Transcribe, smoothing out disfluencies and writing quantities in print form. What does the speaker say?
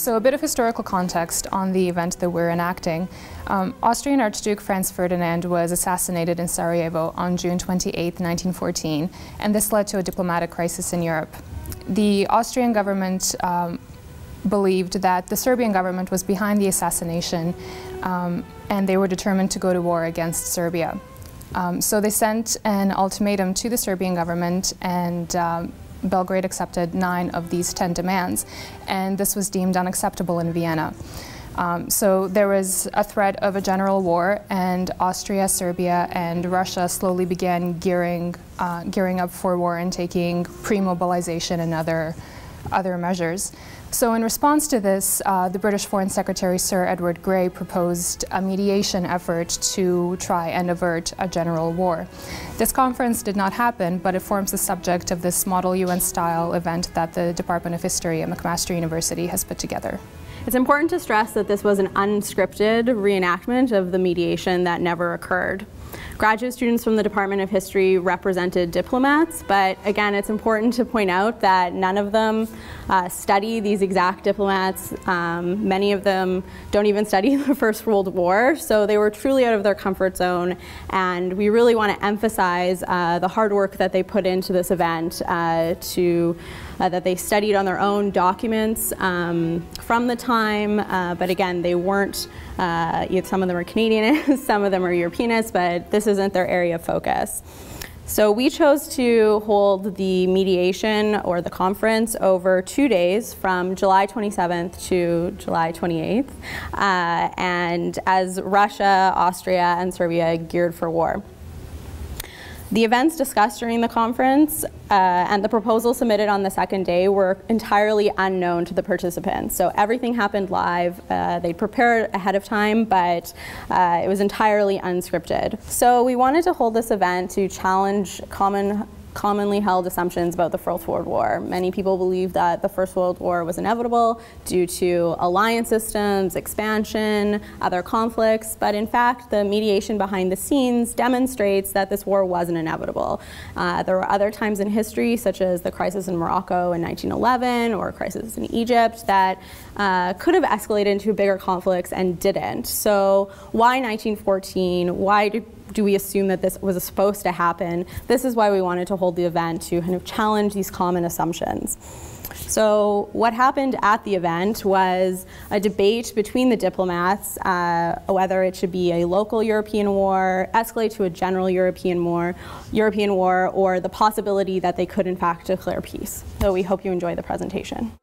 So a bit of historical context on the event that we're enacting. Austrian Archduke Franz Ferdinand was assassinated in Sarajevo on June 28, 1914, and this led to a diplomatic crisis in Europe. The Austrian government believed that the Serbian government was behind the assassination, and they were determined to go to war against Serbia. So they sent an ultimatum to the Serbian government, and Belgrade accepted 9 of these 10 demands, and this was deemed unacceptable in Vienna. So there was a threat of a general war, and Austria, Serbia, and Russia slowly began gearing up for war and taking pre-mobilization and other measures. So in response to this, the British Foreign Secretary Sir Edward Grey proposed a mediation effort to try and avert a general war. This conference did not happen, but it forms the subject of this model UN-style event that the Department of History at McMaster University has put together. It's important to stress that this was an unscripted reenactment of the mediation that never occurred. Graduate students from the Department of History represented diplomats, but again, it's important to point out that none of them study these exact diplomats. Many of them don't even study the First World War, so they were truly out of their comfort zone, and we really want to emphasize the hard work that they put into this event, that they studied on their own documents from the time, but again, they weren't, some of them are Canadianists, some of them are Europeanists, but this isn't their area of focus. So we chose to hold the mediation or the conference over 2 days from July 27th to July 28th, and as Russia, Austria, and Serbia geared for war. The events discussed during the conference and the proposals submitted on the second day were entirely unknown to the participants. So everything happened live. They prepared ahead of time, but it was entirely unscripted. So we wanted to hold this event to challenge commonly held assumptions about the First World War. Many people believe that the First World War was inevitable due to alliance systems, expansion, other conflicts, but in fact the mediation behind the scenes demonstrates that this war wasn't inevitable. There were other times in history, such as the crisis in Morocco in 1911 or crisis in Egypt, that could have escalated into bigger conflicts and didn't. So why 1914? Why do we assume that this was supposed to happen? This is why we wanted to hold the event, to kind of challenge these common assumptions. So what happened at the event was a debate between the diplomats whether it should be a local European war, escalate to a general European war, or the possibility that they could in fact declare peace. So we hope you enjoy the presentation.